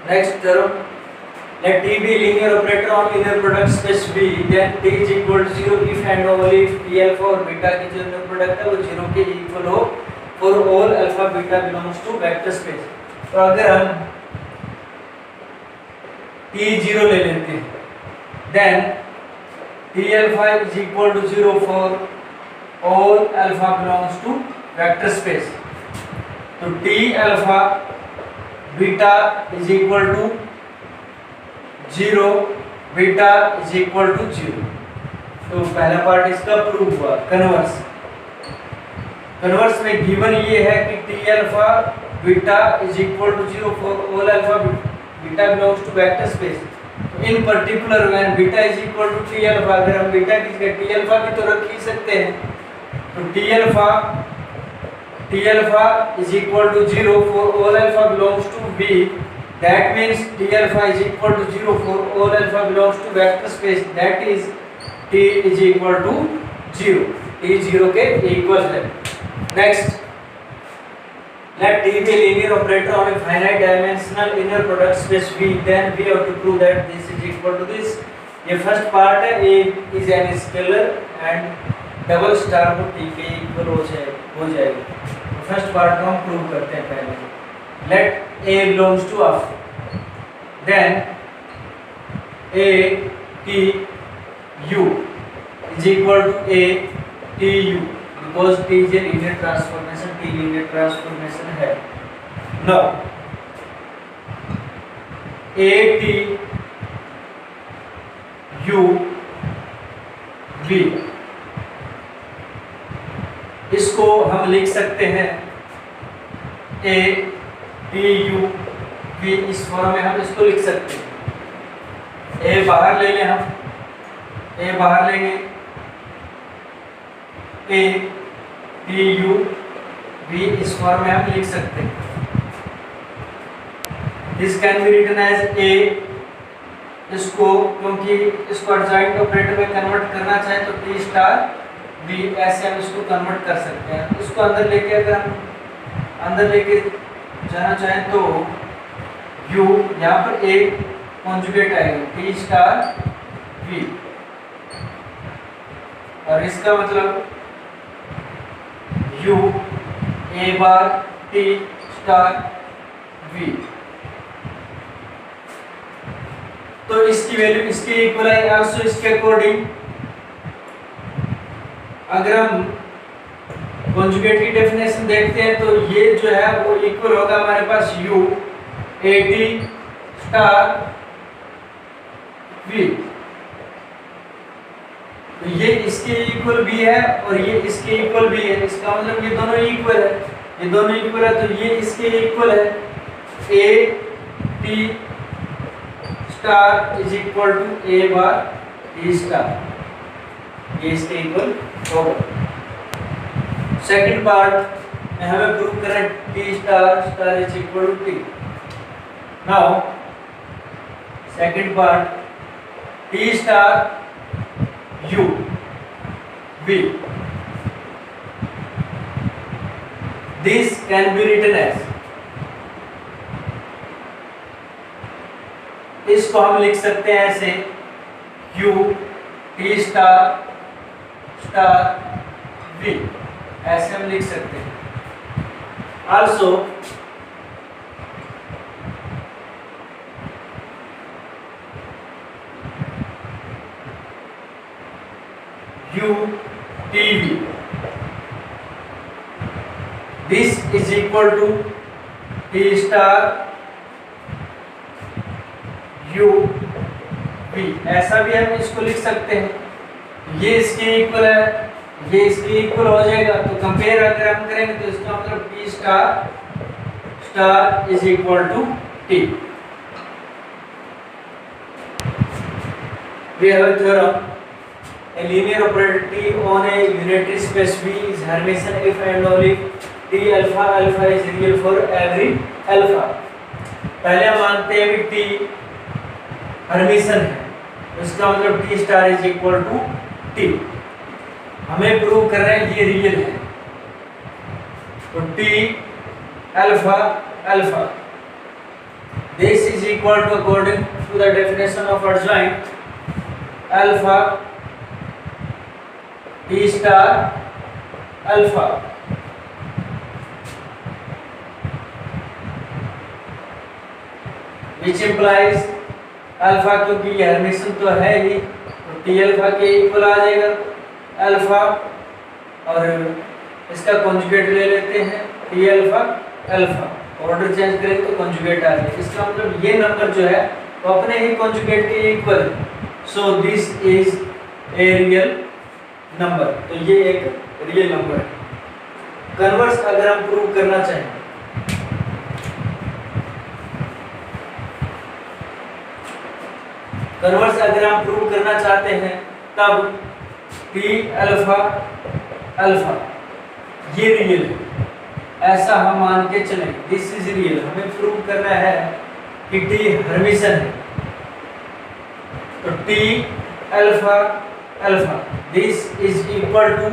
Next term, let T be linear operator on linear product space V, then T is equal to 0 if and only if P alpha और beta की जो linear product है वो 0 के equal हो for all alpha beta belongs to vector space। तो अगर हम T 0 ले लेते हैं, then T alpha is equal to 0 for all alpha belongs to vector space। तो T alpha beta is equal to 0, beta is equal to 0। तो पहला part इसका प्रूव हुआ। कन्वर्स में गिवन ये है कि T alpha beta is equal to 0 for all alpha beta belongs to vector space. In particular when beta is equal to T alpha, अगर हम बीटा की जगह टी अल्फा भी तो रख ही सकते हैं, तो T alpha is equal to 0 for all alpha belongs to B. That means T alpha is equal to 0 for all alpha belongs to vector space, that is T is equal to 0, T 0 के equal है। Next, let T be a linear operator on a finite dimensional linear product space V, then we have to prove that this is equal to this। ये first part है, A is an scalar and double star को T के equal हो जाएगा। First part को हम prove करते हैं पहले। Let A belongs to F, then A T U is equal to A T U because T is a linear transformation, T linear transformation है। Now A T U V, इसको हम लिख सकते हैं A T U V, इस form में हम इसको लिख सकते हैं। A बाहर ले लें, हम A बाहर लेंगे, A T U V इस फॉर्म में हम लिख सकते हैं। This can be written as A, इसको क्योंकि इसको एडजॉइंट ऑपरेटर में कन्वर्ट करना चाहे तो T स्टार V ऐसे हम इसको कन्वर्ट कर सकते हैं। इसको अंदर लेके अगर हम अंदर लेके जाना चाहें तो U यहाँ पर एक कॉन्जुगेट आएगा T स्टार V, और इसका मतलब U A bar T star V। तो इसकी वैल्यू इसके इक्वल है। आल्सो इसके अकॉर्डिंग अगर हम कॉन्जुगेट की डेफिनेशन देखते हैं तो ये जो है वो इक्वल होगा हमारे पास U A T star V। तो ये इसके इक्वल भी है और ये इसके इक्वल भी है, इसका मतलब ये दोनों इक्वल है, ये दोनों इक्वल है, तो ये इसके इक्वल है। A T star is equal to A bar T star, ये इसके इक्वल होगा। सेकंड पार्ट में हमें प्रूव करें T star is equal to T। Now second part T star U V, this can be written as, इसको हम लिख सकते हैं ऐसे U T स्टार V, ऐसे हम लिख सकते हैं। Also U T V, this is equal to T star U V, ऐसा भी हम इसको लिख सकते हैं। ये इसके इक्वल है, ये इसके इक्वल हो जाएगा, तो कंपेयर अगर हम करेंगे तो इसका मतलब T star is equal to T। We have a theorem, a linear operator T on a unitary space V is Hermitian if and only T alpha is real for every alpha। पहले हम मानते हैं कि T Hermitian है, इसका मतलब T star is equal to T। हमें prove कर रहे हैं ये रियल है, तो T alpha this is equal to, according to the definition of adjoint, alpha t star alpha, which implies alpha, क्योंकि ये हर्मिशन तो है ही, तो टी अल्फा के इक्वल आ जाएगा अल्फा, और इसका कॉन्जुगेट ले लेते हैं T alpha alpha, order change करें तो कॉन्जुगेट आ जाएगा। इसका मतलब ये नंबर जो है वो अपने ही कॉन्जुगेट के इक्वल है। So this is a real number, तो ये एक रियल नंबर है। कन्वर्स अगर हम प्रूव करना चाहें, कन्वर्स अगर हम प्रूव करना चाहते हैं, तब टी अल्फा अल्फा ये रियल है, ऐसा हम मान के चलें, दिस इज रियल। हमें प्रूव करना है कि टी हर्मिशन है, तो T alpha alpha this is equal to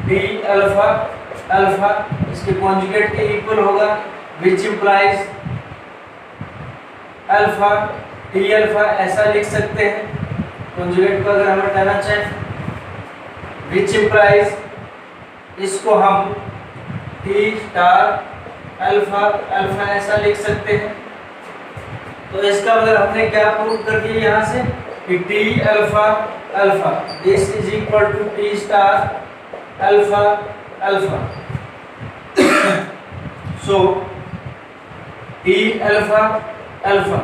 T alpha alpha, इसके कॉन्जुगेट के इक्वल होगा, which implies alpha T alpha, ऐसा लिख सकते हैं कॉन्जुगेट को अगर हम हटाना चाहें, विच इंप्लाइज इसको हम टी स्टार अल्फा अल्फा ऐसा लिख सकते हैं। तो इसका मतलब हमने क्या प्रूव कर दिया यहाँ से कि T alpha alpha this is equal to T star alpha alpha. So T alpha alpha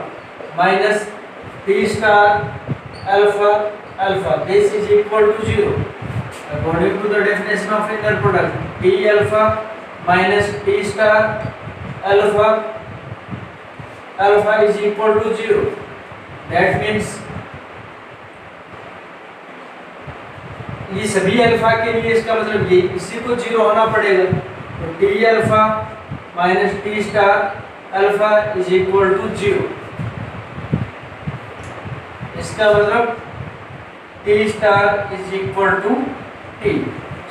minus T star alpha alpha this is equal to 0 according to the definition of inner product, T alpha minus T star alpha alpha is equal to 0. That means ये सभी alpha के लिए इसका मतलब ये इसी को 0 होना पड़ेगा, तो T alpha minus T star alpha is equal to 0। इसका मतलब T star is equal to T,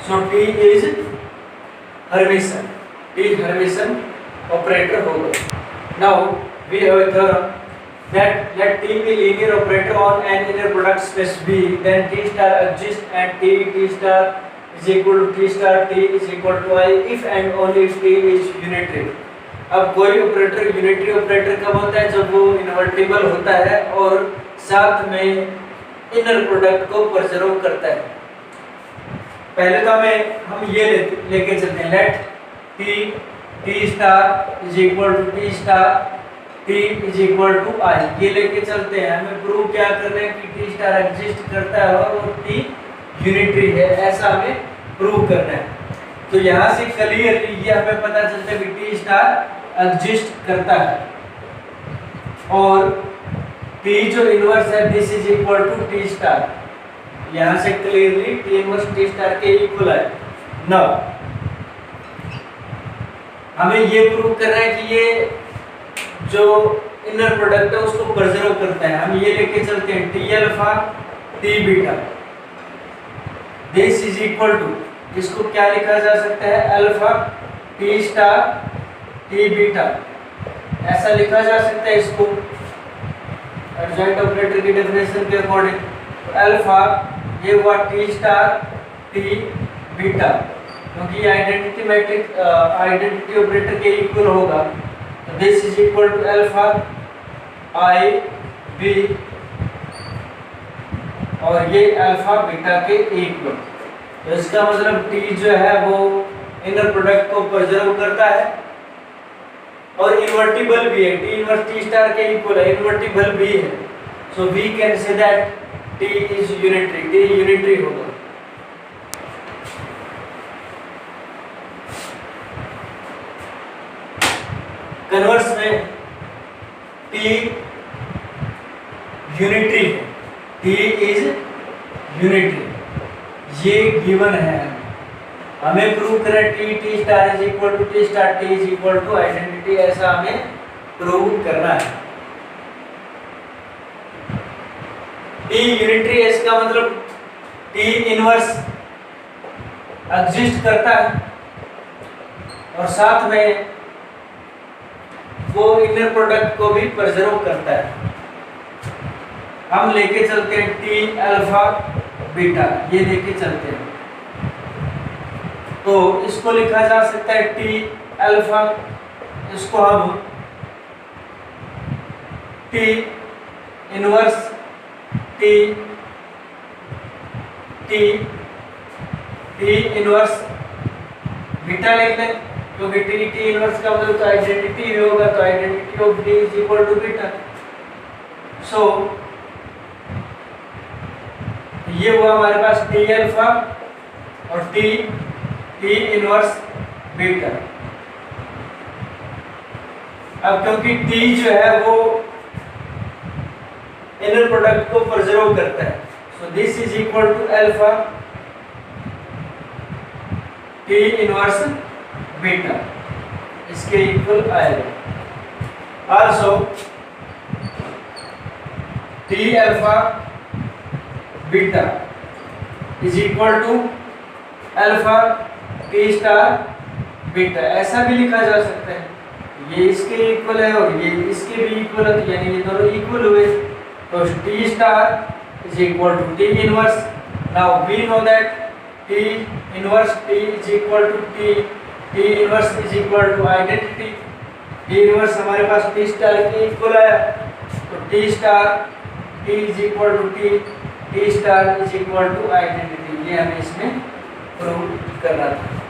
so T is Hermitian, T Hermitian operator होगा। Now we have a theorem that let T be linear operator on an inner product space B, then T star exists and T star is equal to T star T is equal to I if and only if T is unitary। अब कोई operator unitary operator कब होता है? जब वो invertible होता है और साथ में इनर प्रोडक्ट को प्रिजर्व करता है। पहले तो हम ये लेके चलते हैं, let T star is equal to T star T is equal to I, ये लेके चलते हैं। हमें प्रूव क्या करना है कि टी स्टार एग्जिस्ट करता है और टी यूनिटरी है, ऐसा हमें प्रूव करना है। तो यहाँ से क्लियरली ये हमें पता चलता है कि टी स्टार एग्जिस्ट करता है और टी जो इनवर्स है this is equal to T star, यहाँ से clearly T inverse T star के इक्वल है। नाउ हमें ये प्रूव करना है कि ये जो इनर प्रोडक्ट है उसको प्रिजर्व करता है। हम ये लेके चलते हैं T alpha T beta this is equal to, इसको क्या लिखा जा सकता है? Alpha T star T beta, ऐसा लिखा जा सकता है इसको एडजॉइंट ऑपरेटर की डेफिनेशन के अकॉर्डिंग। अल्फा ये हुआ टी स्टार टी बीटा, क्योंकि आइडेंटिटी मैट्रिक्स आइडेंटिटी ऑपरेटर के इक्वल होगा, तो this is equal to alpha I B और ये अल्फा बीटा के इक्वल। तो इसका मतलब टी जो है वो इनर प्रोडक्ट को प्रिजर्व करता है और इन्वर्टिबल भी है, टी इनवर्स टी स्टार के इक्वल है, इन्वर्टिबल भी है। So we can say that T is unitary, T unitary होगा। कन्वर्स में टी यूनिटरी है, टी इज यूनिटरी, ये गिवन है। हमें प्रूव करें T star is equal to T star T is equal to identity, ऐसा हमें प्रूव करना है। टी यूनिटरी है, इसका मतलब टी इनवर्स एग्जिस्ट करता है और साथ में वो इनर प्रोडक्ट को भी प्रिजर्व करता है। हम लेके चलते हैं टी अल्फा बीटा, ये लेके चलते हैं, तो इसको लिखा जा सकता है टी अल्फा, इसको हम T inverse T T T inverse beta लिख लें, क्योंकि टी टी इनवर्स का मतलब तो आइडेंटिटी होगा, तो identity of T is equal to beta. So ये हुआ हमारे पास टी अल्फा और टी इनवर्स बीटा। अब क्योंकि टी जो है वो इनर प्रोडक्ट को प्रिजर्व करता है, so this is equal to alpha T inverse beta, इसके इक्वल आएगा। Also T alpha beta is equal to alpha T star beta, ऐसा भी लिखा जा सकता है। ये इसके इक्वल है और ये इसके भी इक्वल है, यानी ये दोनों इक्वल हुए, तो T star is equal to T inverse. Now we know that T inverse T is equal to T inverse is equal to identity. T inverse हमारे पास टी स्टार के इक्वल आया, तो T star T is equal to T star is equal to identity, ये हमें इसमें prove करना था।